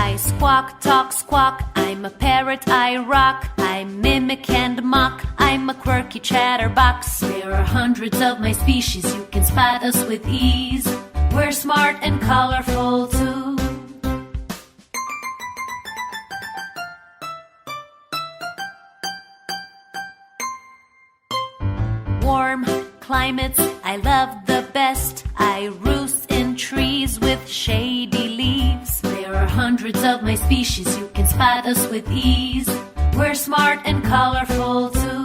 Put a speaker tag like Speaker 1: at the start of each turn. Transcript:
Speaker 1: I squawk, talk, squawk. I'm a parrot, I rock. I mimic and mock. I'm a quirky chatterbox. There are hundreds of my species. You can spot us with ease. We're smart and colorful too. Warm climates I love the best. I roost in trees with shady leaves. There are hundreds of my species. You can spot us with ease. We're smart and colorful too.